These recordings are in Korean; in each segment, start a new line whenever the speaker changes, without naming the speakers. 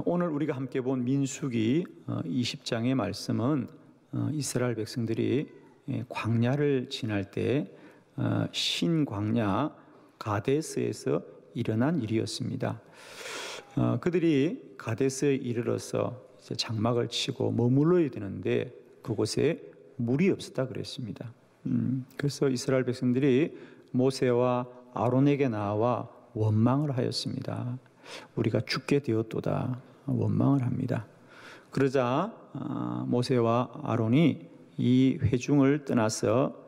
오늘 우리가 함께 본 민수기 20장의 말씀은 이스라엘 백성들이 광야를 지날 때 신광야 가데스에서 일어난 일이었습니다. 그들이 가데스에 이르러서 이제 장막을 치고 머물러야 되는데 그곳에 물이 없었다 그랬습니다. 그래서 이스라엘 백성들이 모세와 아론에게 나와 원망을 하였습니다. 우리가 죽게 되었도다 원망을 합니다. 그러자 모세와 아론이 이 회중을 떠나서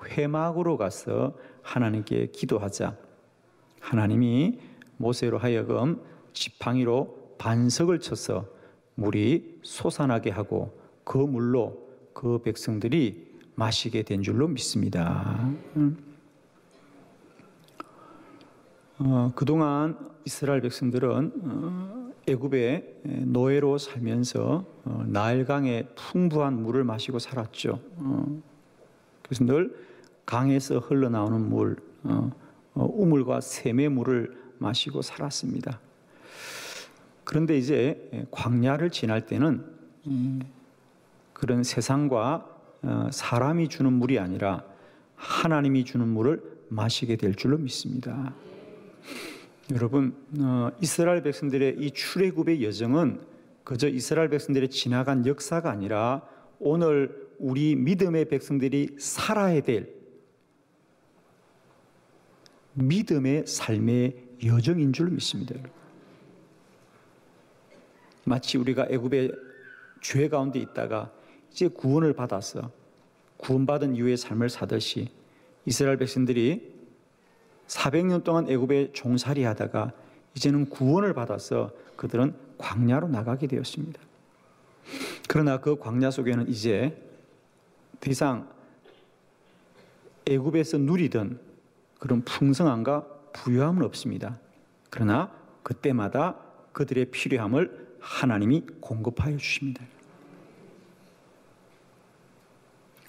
회막으로 가서 하나님께 기도하자 하나님이 모세로 하여금 지팡이로 반석을 쳐서 물이 솟아나게 하고 그 물로 그 백성들이 마시게 된 줄로 믿습니다. 그동안 이스라엘 백성들은 애굽의 노예로 살면서 나일강의 풍부한 물을 마시고 살았죠. 그래서 늘 강에서 흘러나오는 물, 우물과 샘의 물을 마시고 살았습니다. 그런데 이제 광야를 지날 때는 그런 세상과 사람이 주는 물이 아니라 하나님이 주는 물을 마시게 될 줄로 믿습니다. 여러분, 이스라엘 백성들의 이 출애굽의 여정은 그저 이스라엘 백성들의 지나간 역사가 아니라 오늘 우리 믿음의 백성들이 살아야 될 믿음의 삶의 여정인 줄 믿습니다. 마치 우리가 애굽의 죄 가운데 있다가 이제 구원을 받아서 구원받은 이후의 삶을 사듯이 이스라엘 백성들이 400년 동안 애굽에 종살이 하다가 이제는 구원을 받아서 그들은 광야로 나가게 되었습니다. 그러나 그 광야 속에는 이제 더 이상 애굽에서 누리던 그런 풍성함과 부유함은 없습니다. 그러나 그때마다 그들의 필요함을 하나님이 공급하여 주십니다.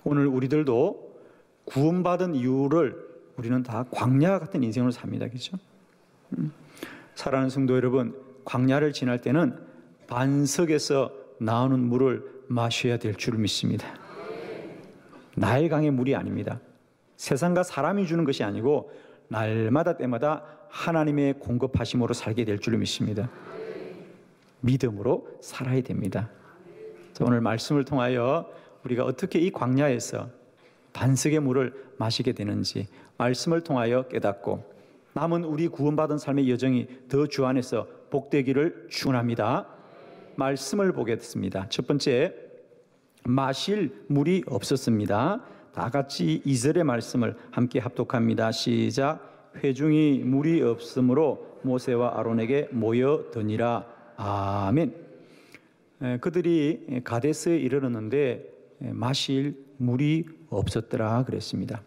오늘 우리들도 구원받은 이유를 우리는 다 광야 같은 인생으로 삽니다. 그렇죠? 사랑하는 성도 여러분, 광야를 지날 때는 반석에서 나오는 물을 마셔야 될 줄 믿습니다. 나일강의 물이 아닙니다. 세상과 사람이 주는 것이 아니고 날마다 때마다 하나님의 공급하심으로 살게 될 줄 믿습니다. 믿음으로 살아야 됩니다. 오늘 말씀을 통하여 우리가 어떻게 이 광야에서 반석의 물을 마시게 되는지 말씀을 통하여 깨닫고 남은 우리 구원받은 삶의 여정이 더 주 안에서 복되기를 축원합니다. 말씀을 보겠습니다. 첫 번째, 마실 물이 없었습니다. 다 같이 2절의 말씀을 함께 합독합니다. 시작. 회중이 물이 없으므로 모세와 아론에게 모여드니라. 아멘. 그들이 가데스에 이르렀는데 마실 물이 없었더라 그랬습니다.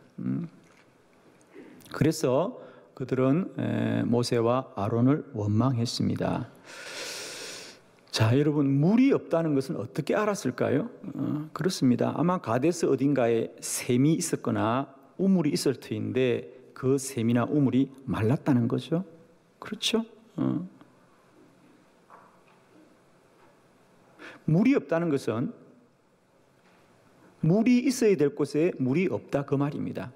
그래서 그들은 모세와 아론을 원망했습니다. 자, 여러분, 물이 없다는 것은 어떻게 알았을까요? 그렇습니다. 아마 가데스 어딘가에 샘이 있었거나 우물이 있을 터인데 그 샘이나 우물이 말랐다는 거죠. 그렇죠? 물이 없다는 것은 물이 있어야 될 곳에 물이 없다 그 말입니다.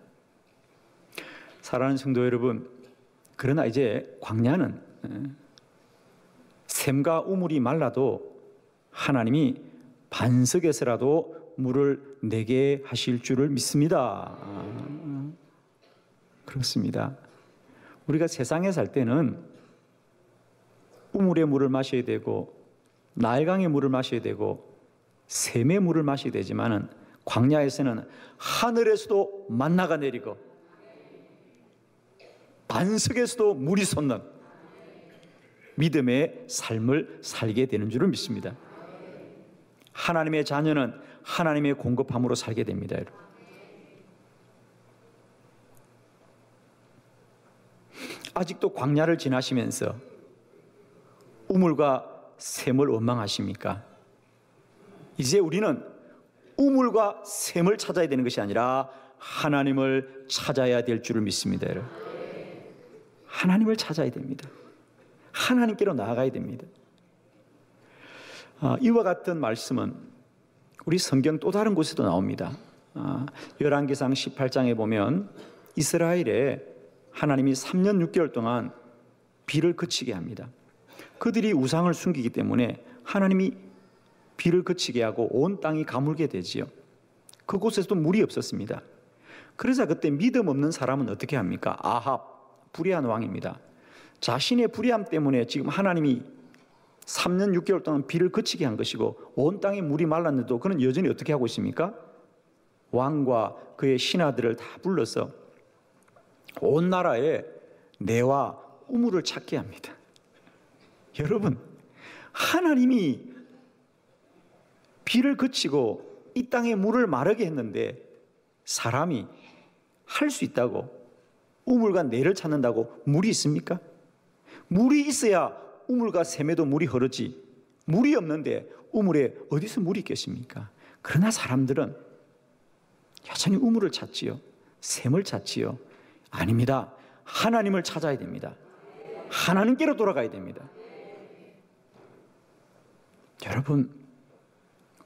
사랑하는 성도 여러분, 그러나 이제 광야는 샘과 우물이 말라도 하나님이 반석에서라도 물을 내게 하실 줄을 믿습니다. 그렇습니다. 우리가 세상에 살 때는 우물의 물을 마셔야 되고 나일강의 물을 마셔야 되고 샘의 물을 마셔야 되지만은 광야에서는 하늘에서도 만나가 내리고 반석에서도 물이 솟는 믿음의 삶을 살게 되는 줄을 믿습니다. 하나님의 자녀는 하나님의 공급함으로 살게 됩니다. 아직도 광야를 지나시면서 우물과 샘을 원망하십니까? 이제 우리는 우물과 샘을 찾아야 되는 것이 아니라 하나님을 찾아야 될 줄을 믿습니다. 하나님을 찾아야 됩니다. 하나님께로 나아가야 됩니다. 이와 같은 말씀은 우리 성경 또 다른 곳에도 나옵니다. 열왕기상 18장에 보면 이스라엘에 하나님이 3년 6개월 동안 비를 그치게 합니다. 그들이 우상을 숨기기 때문에 하나님이 비를 그치게 하고 온 땅이 가물게 되지요. 그곳에서도 물이 없었습니다. 그러자 그때 믿음 없는 사람은 어떻게 합니까? 아합, 불의한 왕입니다. 자신의 불의함 때문에 지금 하나님이 3년 6개월 동안 비를 그치게 한 것이고 온 땅에 물이 말랐는데도 그는 여전히 어떻게 하고 있습니까? 왕과 그의 신하들을 다 불러서 온 나라에 내와 우물을 찾게 합니다. 여러분, 하나님이 비를 그치고 이 땅에 물을 마르게 했는데 사람이 할 수 있다고, 우물과 내를 찾는다고 물이 있습니까? 물이 있어야 우물과 샘에도 물이 흐르지, 물이 없는데 우물에 어디서 물이 있겠습니까? 그러나 사람들은 여전히 우물을 찾지요, 샘을 찾지요. 아닙니다. 하나님을 찾아야 됩니다. 하나님께로 돌아가야 됩니다. 여러분,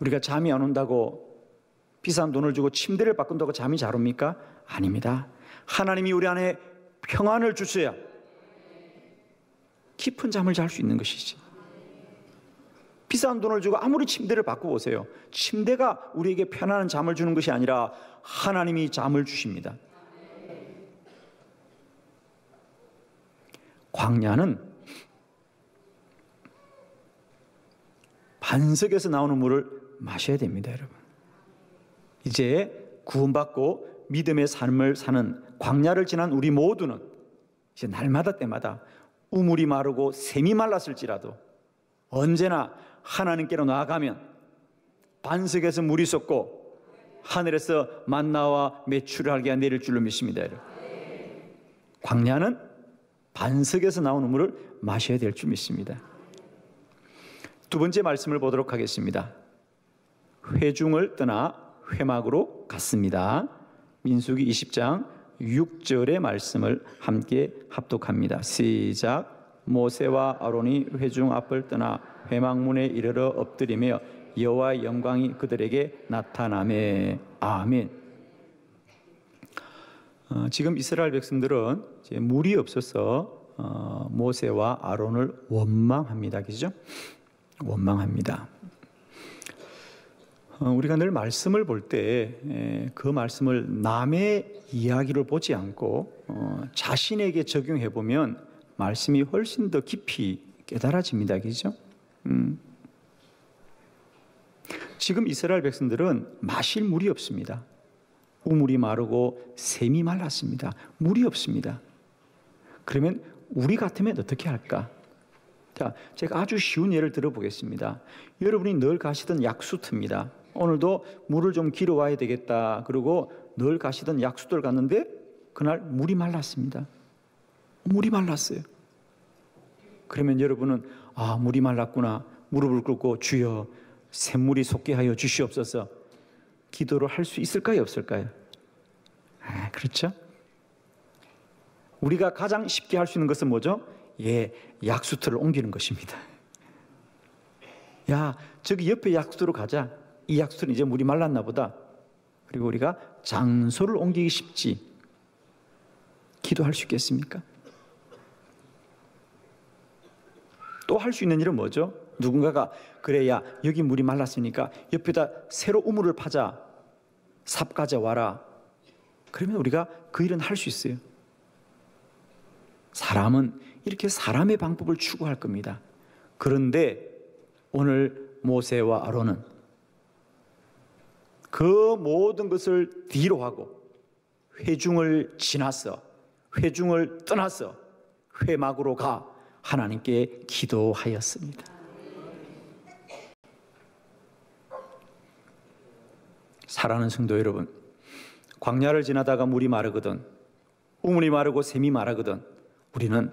우리가 잠이 안 온다고 비싼 돈을 주고 침대를 바꾼다고 잠이 잘 옵니까? 아닙니다. 하나님이 우리 안에 평안을 주셔야 깊은 잠을 잘 수 있는 것이지. 비싼 돈을 주고 아무리 침대를 바꿔보세요. 침대가 우리에게 편안한 잠을 주는 것이 아니라 하나님이 잠을 주십니다. 광야는 반석에서 나오는 물을 마셔야 됩니다, 여러분. 이제 구원받고 믿음의 삶을 사는 광야를 지난 우리 모두는 이제 날마다 때마다 우물이 마르고 샘이 말랐을지라도 언제나 하나님께로 나아가면 반석에서 물이 솟고 하늘에서 만나와 메추를 알게 내릴 줄로 믿습니다, 여러분. 광야는 반석에서 나오는 물을 마셔야 될 줄 믿습니다. 두 번째 말씀을 보도록 하겠습니다. 회중을 떠나 회막으로 갔습니다. 민수기 20장 6절의 말씀을 함께 합독합니다. 시작. 모세와 아론이 회중 앞을 떠나 회막문에 이르러 엎드리며 여호와의 영광이 그들에게 나타나매. 아멘. 지금 이스라엘 백성들은 이제 물이 없어서 모세와 아론을 원망합니다. 그죠? 원망합니다. 우리가 늘 말씀을 볼 때 그 말씀을 남의 이야기를 보지 않고 자신에게 적용해 보면 말씀이 훨씬 더 깊이 깨달아집니다. 그죠? 지금 이스라엘 백성들은 마실 물이 없습니다. 우물이 마르고 샘이 말랐습니다. 물이 없습니다. 그러면 우리 같으면 어떻게 할까? 자, 제가 아주 쉬운 예를 들어보겠습니다. 여러분이 늘 가시던 약수터입니다. 오늘도 물을 좀 길어와야 되겠다. 그리고 늘 가시던 약수터를 갔는데 그날 물이 말랐습니다. 물이 말랐어요. 그러면 여러분은 물이 말랐구나. 무릎을 꿇고 주여 샘물이 솟게 하여 주시옵소서 기도를 할 수 있을까요? 없을까요? 그렇죠? 우리가 가장 쉽게 할 수 있는 것은 뭐죠? 약수터를 옮기는 것입니다. 야, 저기 옆에 약수터로 가자. 이 약수터는 이제 물이 말랐나 보다. 그리고 우리가 장소를 옮기기 쉽지. 기도할 수 있겠습니까? 또 할 수 있는 일은 뭐죠? 누군가가 그래야 여기 물이 말랐으니까 옆에다 새로 우물을 파자. 삽 가져와라. 그러면 우리가 그 일은 할 수 있어요. 사람은 이렇게 사람의 방법을 추구할 겁니다. 그런데 오늘 모세와 아론은 그 모든 것을 뒤로 하고 회중을 지나서 회중을 떠나서 회막으로 가 하나님께 기도하였습니다. 사랑하는 성도 여러분, 광야를 지나다가 물이 마르거든 우물이 마르고 샘이 마르거든 우리는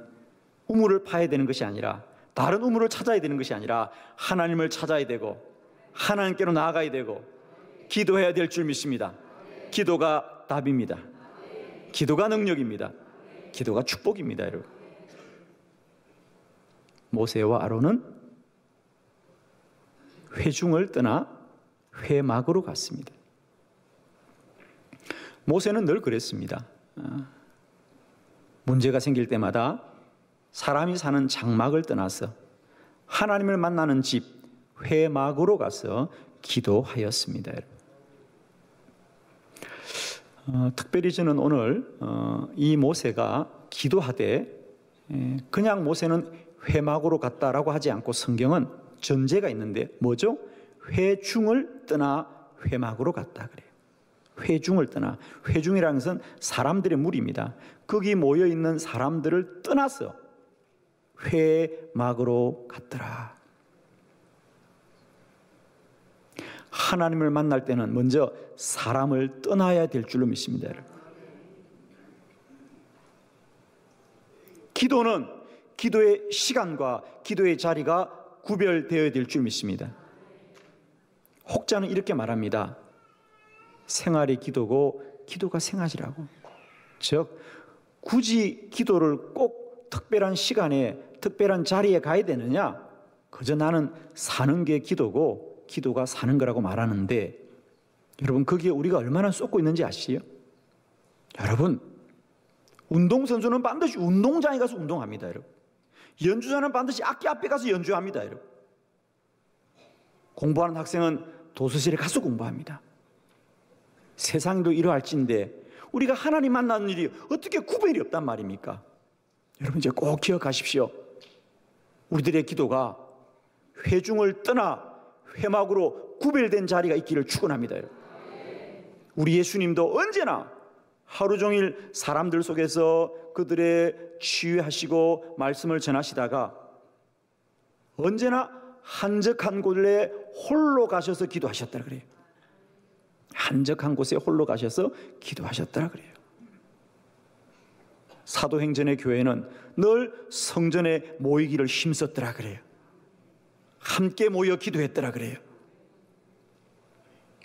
우물을 파야 되는 것이 아니라 다른 우물을 찾아야 되는 것이 아니라 하나님을 찾아야 되고 하나님께로 나아가야 되고 기도해야 될 줄 믿습니다. 기도가 답입니다. 기도가 능력입니다. 기도가 축복입니다, 여러분. 모세와 아론은 회중을 떠나 회막으로 갔습니다. 모세는 늘 그랬습니다. 문제가 생길 때마다 사람이 사는 장막을 떠나서 하나님을 만나는 집 회막으로 가서 기도하였습니다. 특별히 저는 오늘 이 모세가 기도하되 그냥 모세는 회막으로 갔다라고 하지 않고 성경은 전제가 있는데 뭐죠? 회중을 떠나 회막으로 갔다 그래요. 회중을 떠나, 회중이라는 것은 사람들의 무리입니다. 거기 모여 있는 사람들을 떠나서 회막으로 갔더라. 하나님을 만날 때는 먼저 사람을 떠나야 될 줄로 믿습니다. 기도는 기도의 시간과 기도의 자리가 구별되어야 될 줄 믿습니다. 혹자는 이렇게 말합니다. 생활이 기도고 기도가 생활이라고. 즉 굳이 기도를 꼭 특별한 시간에 특별한 자리에 가야 되느냐? 그저 나는 사는 게 기도고 기도가 사는 거라고 말하는데 여러분 거기에 우리가 얼마나 쏟고 있는지 아시죠? 여러분 운동선수는 반드시 운동장에 가서 운동합니다. 여러분 연주자는 반드시 악기 앞에 가서 연주합니다. 여러분 공부하는 학생은 도서실에 가서 공부합니다. 세상도 이러할진데 우리가 하나님 만나는 일이 어떻게 구별이 없단 말입니까? 여러분 이제 꼭 기억하십시오. 우리들의 기도가 회중을 떠나 회막으로 구별된 자리가 있기를 축원합니다. 우리 예수님도 언제나 하루 종일 사람들 속에서 그들의 치유하시고 말씀을 전하시다가 언제나 한적한 곳에 홀로 가셔서 기도하셨더라 그래요. 한적한 곳에 홀로 가셔서 기도하셨더라 그래요. 사도행전의 교회는 늘 성전에 모이기를 힘썼더라 그래요. 함께 모여 기도했더라 그래요.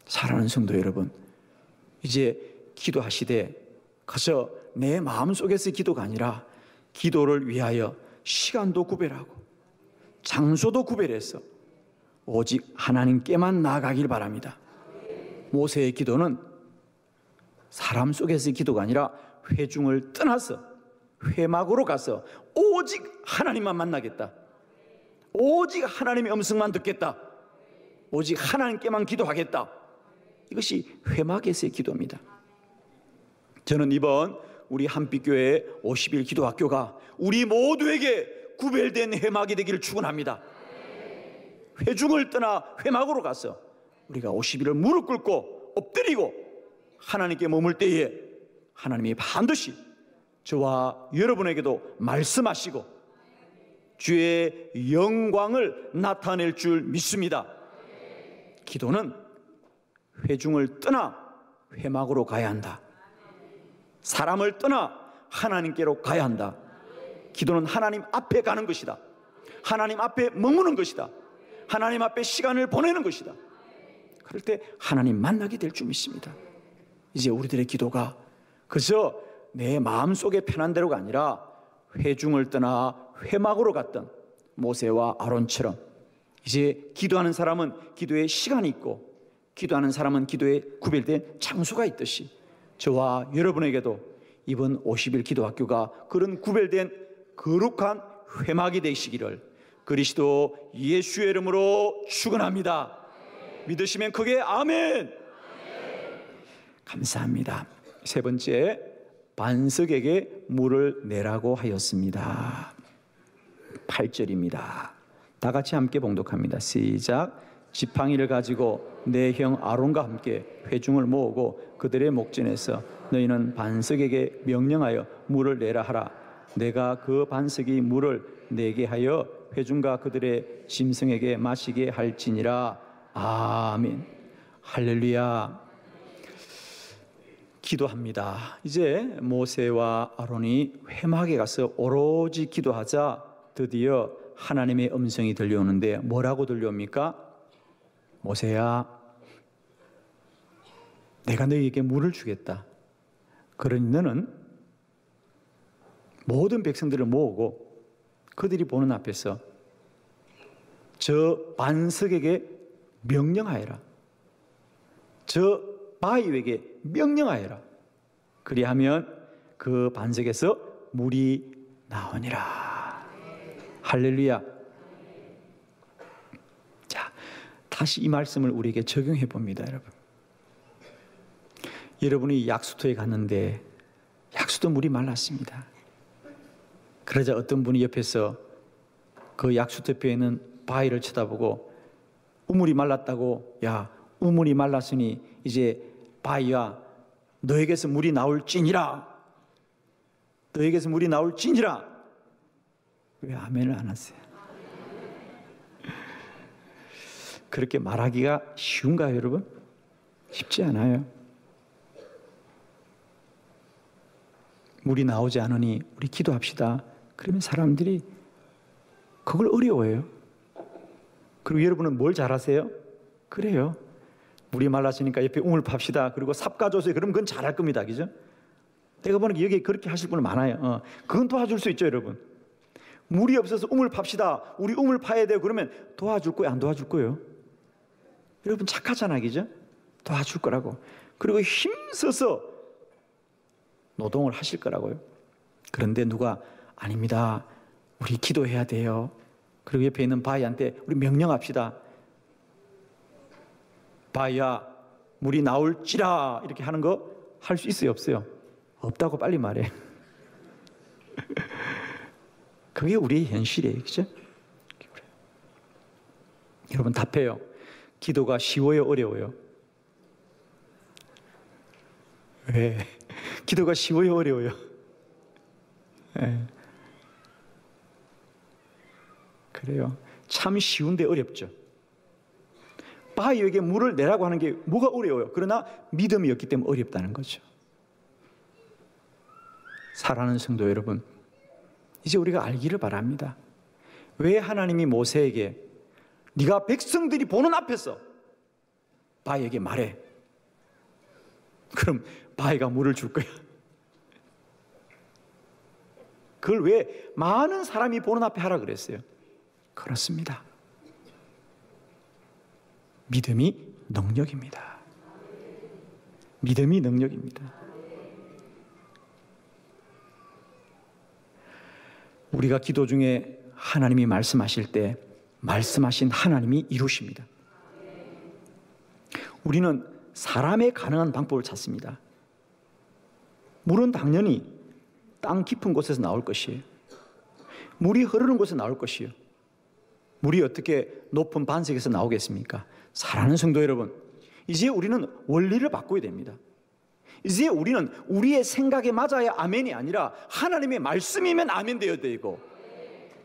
사랑하는 성도 여러분, 이제 기도하시되 그저 내 마음속에서의 기도가 아니라 기도를 위하여 시간도 구별하고 장소도 구별해서 오직 하나님께만 나아가길 바랍니다. 모세의 기도는 사람 속에서의 기도가 아니라 회중을 떠나서 회막으로 가서 오직 하나님만 만나겠다. 오직 하나님의 음성만 듣겠다. 오직 하나님께만 기도하겠다. 이것이 회막에서의 기도입니다. 저는 이번 우리 한빛교회 50일 기도학교가 우리 모두에게 구별된 회막이 되기를 축원합니다. 회중을 떠나 회막으로 가서 우리가 50일을 무릎 꿇고 엎드리고 하나님께 머물 때에 하나님이 반드시 저와 여러분에게도 말씀하시고 주의 영광을 나타낼 줄 믿습니다. 기도는 회중을 떠나 회막으로 가야 한다. 사람을 떠나 하나님께로 가야 한다. 기도는 하나님 앞에 가는 것이다. 하나님 앞에 머무는 것이다. 하나님 앞에 시간을 보내는 것이다. 그럴 때 하나님 만나게 될 줄 믿습니다. 이제 우리들의 기도가 그저 내 마음속에 편한 대로가 아니라 회중을 떠나 회막으로 갔던 모세와 아론처럼 이제 기도하는 사람은 기도의 시간이 있고 기도하는 사람은 기도에 구별된 장소가 있듯이 저와 여러분에게도 이번 50일 기도학교가 그런 구별된 거룩한 회막이 되시기를 그리스도 예수의 이름으로 축원합니다. 믿으시면 크게 아멘. 감사합니다. 세 번째, 반석에게 물을 내라고 하였습니다. 8절입니다. 다 같이 함께 봉독합니다. 시작. 지팡이를 가지고 내 형 아론과 함께 회중을 모으고 그들의 목전에서 너희는 반석에게 명령하여 물을 내라 하라. 내가 그 반석이 물을 내게 하여 회중과 그들의 짐승에게 마시게 할지니라. 아멘. 할렐루야. 기도합니다. 이제 모세와 아론이 회막에 가서 오로지 기도하자 드디어 하나님의 음성이 들려오는데 뭐라고 들려옵니까? 모세야, 내가 너희에게 물을 주겠다. 그러니 너는 모든 백성들을 모으고 그들이 보는 앞에서 저 반석에게 명령하여라. 저 바위에게 명령하여라. 그리하면 그 반석에서 물이 나오니라. 할렐루야. 자, 다시 이 말씀을 우리에게 적용해 봅니다, 여러분. 여러분이 약수터에 갔는데 약수터 물이 말랐습니다. 그러자 어떤 분이 옆에서 그 약수터 옆에 있는 바위를 쳐다보고 우물이 말랐다고, 야, 우물이 말랐으니 이제 바위야, 너에게서 물이 나올지니라. 너에게서 물이 나올지니라. 왜 아멘을 안 하세요? 그렇게 말하기가 쉬운가요, 여러분? 쉽지 않아요. 물이 나오지 않으니 우리 기도합시다. 그러면 사람들이 그걸 어려워해요. 그리고 여러분은 뭘 잘하세요? 그래요. 물이 말랐으니까 옆에 우물 팝시다. 그리고 삽 가져오세요. 그러면 그건 잘할 겁니다. 그죠? 내가 보니까 여기 그렇게 하실 분 많아요. 그건 도와줄 수 있죠, 여러분. 물이 없어서 우물 팝시다. 우리 우물 파야 돼요. 그러면 도와줄 거예요? 안 도와줄 거예요? 여러분 착하잖아, 그죠? 도와줄 거라고. 그리고 힘써서 노동을 하실 거라고요. 그런데 누가 아닙니다. 우리 기도해야 돼요. 그리고 옆에 있는 바위한테 우리 명령합시다. 바위야, 물이 나올지라. 이렇게 하는 거 할 수 있어요, 없어요? 없다고 빨리 말해. 그게 우리의 현실이에요, 그죠? 여러분 답해요. 기도가 쉬워요, 어려워요? 왜? 기도가 쉬워요, 어려워요? 네. 그래요. 참 쉬운데 어렵죠. 바위에게 물을 내라고 하는 게 뭐가 어려워요? 그러나 믿음이 없기 때문에 어렵다는 거죠. 사랑하는 성도 여러분, 이제 우리가 알기를 바랍니다. 왜 하나님이 모세에게 네가 백성들이 보는 앞에서 바위에게 말해. 그럼 바위가 물을 줄 거야. 그걸 왜 많은 사람이 보는 앞에 하라 그랬어요? 그렇습니다. 믿음이 능력입니다. 믿음이 능력입니다. 우리가 기도 중에 하나님이 말씀하실 때 말씀하신 하나님이 이루십니다. 우리는 사람의 가능한 방법을 찾습니다. 물은 당연히 땅 깊은 곳에서 나올 것이에요. 물이 흐르는 곳에서 나올 것이에요. 물이 어떻게 높은 반석에서 나오겠습니까? 사랑하는 성도 여러분, 이제 우리는 원리를 바꿔야 됩니다. 이제 우리는 우리의 생각에 맞아야 아멘이 아니라 하나님의 말씀이면 아멘 되어야 되고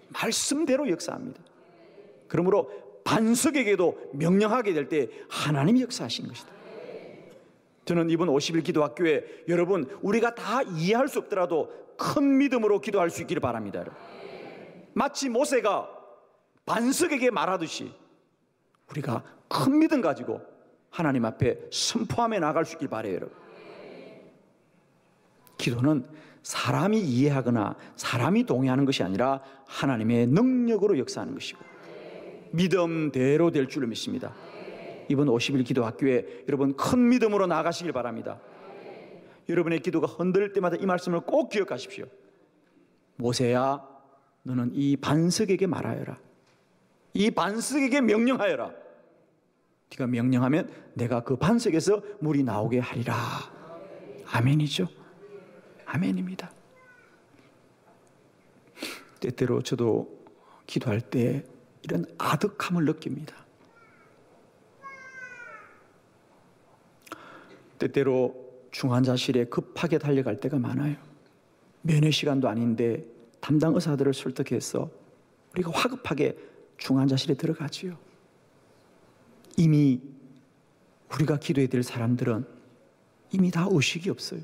말씀대로 역사합니다. 그러므로 반석에게도 명령하게 될 때 하나님이 역사하신 것이다. 저는 이번 50일 기도학교에 여러분 우리가 다 이해할 수 없더라도 큰 믿음으로 기도할 수 있기를 바랍니다. 여러분. 마치 모세가 반석에게 말하듯이 우리가 큰 믿음 가지고 하나님 앞에 선포하며 나갈 수 있길 바라요. 여러분. 기도는 사람이 이해하거나 사람이 동의하는 것이 아니라 하나님의 능력으로 역사하는 것이고 믿음대로 될 줄을 믿습니다. 이번 50일 기도학교에 여러분 큰 믿음으로 나아가시길 바랍니다. 여러분의 기도가 흔들릴 때마다 이 말씀을 꼭 기억하십시오. 모세야, 너는 이 반석에게 말하여라. 이 반석에게 명령하여라. 네가 명령하면 내가 그 반석에서 물이 나오게 하리라. 아멘이죠? 아멘입니다. 때때로 저도 기도할 때 이런 아득함을 느낍니다. 때때로 중환자실에 급하게 달려갈 때가 많아요. 면회 시간도 아닌데 담당 의사들을 설득해서 우리가 화급하게 중환자실에 들어가지요. 이미 우리가 기도해야 될 사람들은 이미 다 의식이 없어요.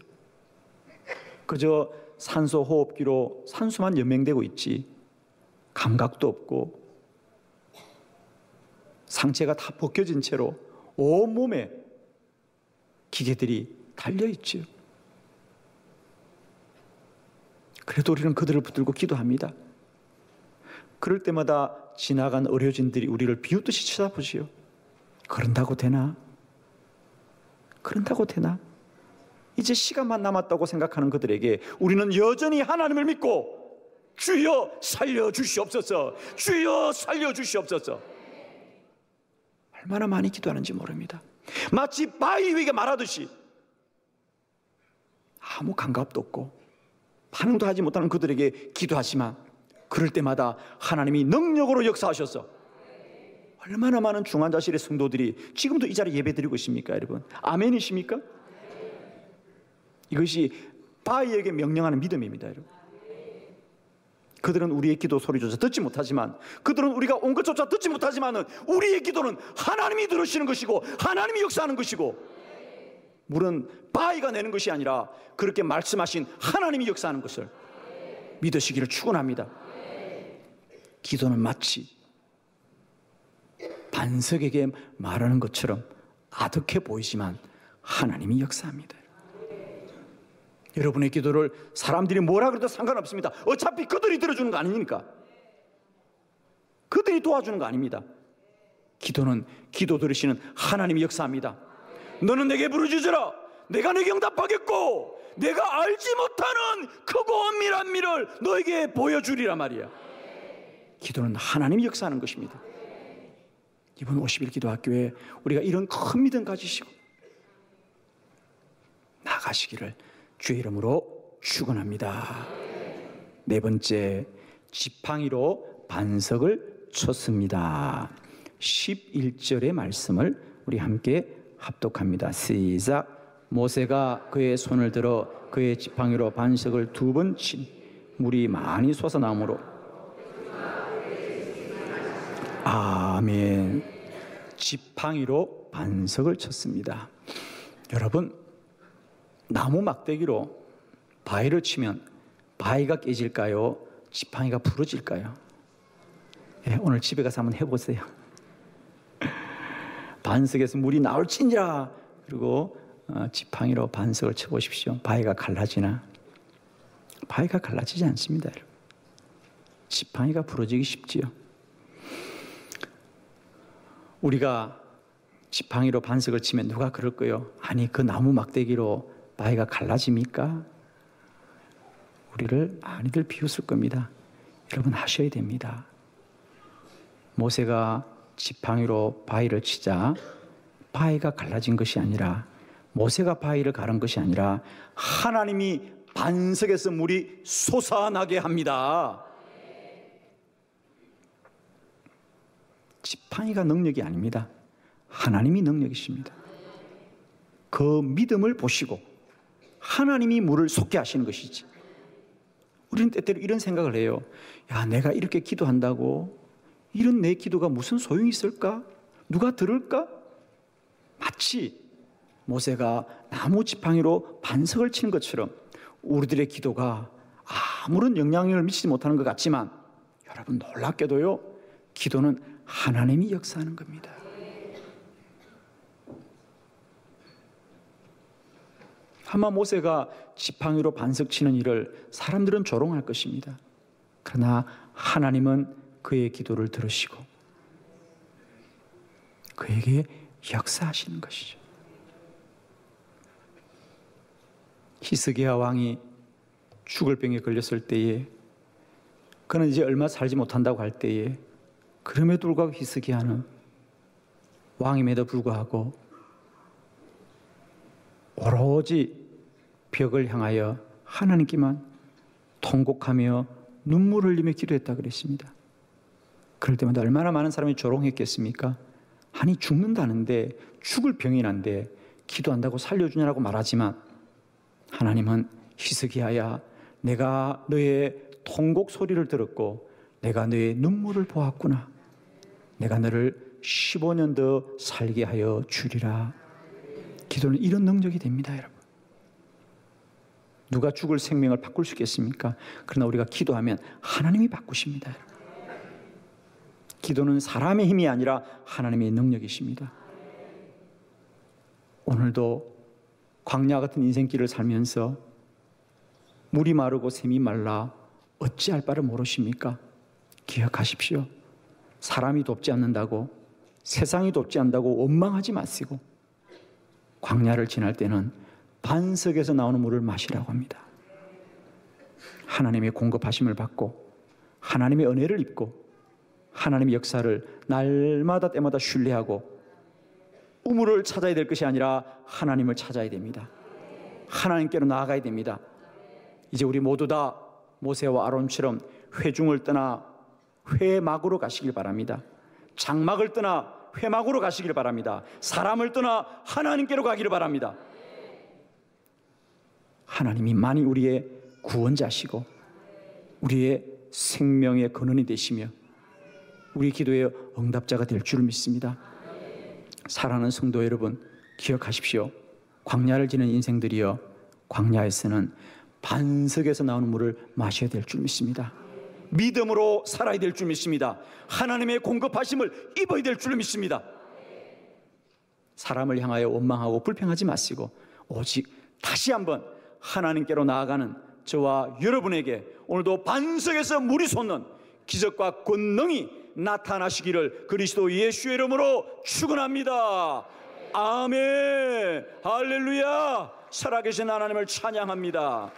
그저 산소 호흡기로 산소만 연명되고 있지 감각도 없고 상체가 다 벗겨진 채로 온몸에 기계들이 달려있지요. 그래도 우리는 그들을 붙들고 기도합니다. 그럴 때마다 지나간 의료진들이 우리를 비웃듯이 쳐다보지요. 그런다고 되나? 그런다고 되나? 이제 시간만 남았다고 생각하는 그들에게 우리는 여전히 하나님을 믿고 주여 살려주시옵소서, 주여 살려주시옵소서, 얼마나 많이 기도하는지 모릅니다. 마치 바위에게 말하듯이 아무 감각도 없고 반응도 하지 못하는 그들에게 기도하지만 그럴 때마다 하나님이 능력으로 역사하셔서 얼마나 많은 중환자실의 성도들이 지금도 이 자리에 예배드리고 있습니까, 여러분? 아멘이십니까? 이것이 바위에게 명령하는 믿음입니다, 여러분. 그들은 우리의 기도 소리조차 듣지 못하지만, 그들은 우리가 온 것조차 듣지 못하지만 우리의 기도는 하나님이 들으시는 것이고 하나님이 역사하는 것이고, 물은 바위가 내는 것이 아니라 그렇게 말씀하신 하나님이 역사하는 것을 믿으시기를 축원합니다. 기도는 마치 반석에게 말하는 것처럼 아득해 보이지만 하나님이 역사합니다. 여러분의 기도를 사람들이 뭐라 그래도 상관없습니다. 어차피 그들이 들어주는 거 아닙니까? 그들이 도와주는 거 아닙니다. 기도는 기도 들으시는 하나님이 역사합니다. 너는 내게 부르짖으라, 내가 내게 응답하겠고 내가 알지 못하는 크고 엄밀한 미를 너에게 보여주리라 말이야. 기도는 하나님이 역사하는 것입니다. 이번 50일 기도학교에 우리가 이런 큰 믿음 가지시고 나가시기를 주의 이름으로 축원합니다. 네 번째, 지팡이로 반석을 쳤습니다. 11절의 말씀을 우리 함께 합독합니다. 시작. 모세가 그의 손을 들어 그의 지팡이로 반석을 2번 친 물이 많이 솟아나므로. 아멘. 지팡이로 반석을 쳤습니다. 여러분, 나무 막대기로 바위를 치면 바위가 깨질까요? 지팡이가 부러질까요? 예, 오늘 집에 가서 한번 해보세요. 반석에서 물이 나올지니라. 그리고 지팡이로 반석을 쳐보십시오. 바위가 갈라지나? 바위가 갈라지지 않습니다, 여러분. 지팡이가 부러지기 쉽지요. 우리가 지팡이로 반석을 치면 누가 그럴 거요? 아니, 그 나무 막대기로 바위가 갈라집니까? 우리를 많이들 비웃을 겁니다. 여러분, 하셔야 됩니다. 모세가 지팡이로 바위를 치자 바위가 갈라진 것이 아니라, 모세가 바위를 가른 것이 아니라 하나님이 반석에서 물이 솟아나게 합니다. 지팡이가 능력이 아닙니다. 하나님이 능력이십니다. 그 믿음을 보시고 하나님이 물을 솟게 하시는 것이지. 우리는 때때로 이런 생각을 해요. 야, 내가 이렇게 기도한다고 이런 내 기도가 무슨 소용이 있을까? 누가 들을까? 마치 모세가 나무 지팡이로 반석을 치는 것처럼 우리들의 기도가 아무런 영향력을 미치지 못하는 것 같지만, 여러분 놀랍게도요, 기도는 하나님이 역사하는 겁니다. 아마 모세가 지팡이로 반석 치는 일을 사람들은 조롱할 것입니다. 그러나 하나님은 그의 기도를 들으시고 그에게 역사하시는 것이죠. 히스기야 왕이 죽을 병에 걸렸을 때에, 그는 이제 얼마 살지 못한다고 할 때에, 그럼에도 불구하고 히스기야는 왕임에도 불구하고 오로지 벽을 향하여 하나님께만 통곡하며 눈물을 흘리며 기도했다 그랬습니다. 그럴 때마다 얼마나 많은 사람이 조롱했겠습니까? 아니, 죽는다는데, 죽을 병이 난데 기도한다고 살려주냐고 말하지만, 하나님은 히스기야야, 내가 너의 통곡 소리를 들었고 내가 너의 눈물을 보았구나. 내가 너를 15년 더 살게 하여 주리라. 기도는 이런 능력이 됩니다, 여러분. 누가 죽을 생명을 바꿀 수 있겠습니까? 그러나 우리가 기도하면 하나님이 바꾸십니다. 기도는 사람의 힘이 아니라 하나님의 능력이십니다. 오늘도 광야 같은 인생길을 살면서 물이 마르고 샘이 말라 어찌할 바를 모르십니까? 기억하십시오. 사람이 돕지 않는다고 세상이 돕지 않는다고 원망하지 마시고 광야를 지날 때는 반석에서 나오는 물을 마시라고 합니다. 하나님의 공급하심을 받고 하나님의 은혜를 입고 하나님의 역사를 날마다 때마다 신뢰하고 우물을 찾아야 될 것이 아니라 하나님을 찾아야 됩니다. 하나님께로 나아가야 됩니다. 이제 우리 모두 다 모세와 아론처럼 회중을 떠나 회막으로 가시길 바랍니다. 장막을 떠나 회막으로 가시길 바랍니다. 사람을 떠나 하나님께로 가기를 바랍니다. 하나님이 만일 우리의 구원자시고 우리의 생명의 근원이 되시며 우리 기도의 응답자가 될 줄 믿습니다. 사랑하는 성도 여러분, 기억하십시오. 광야를 지는 인생들이여 광야에서는 반석에서 나오는 물을 마셔야 될 줄 믿습니다. 믿음으로 살아야 될 줄 믿습니다. 하나님의 공급하심을 입어야 될 줄 믿습니다. 사람을 향하여 원망하고 불평하지 마시고 오직 다시 한번 하나님께로 나아가는 저와 여러분에게 오늘도 반석에서 물이 솟는 기적과 권능이 나타나시기를 그리스도 예수의 이름으로 축원합니다. 아멘. 할렐루야. 살아계신 하나님을 찬양합니다.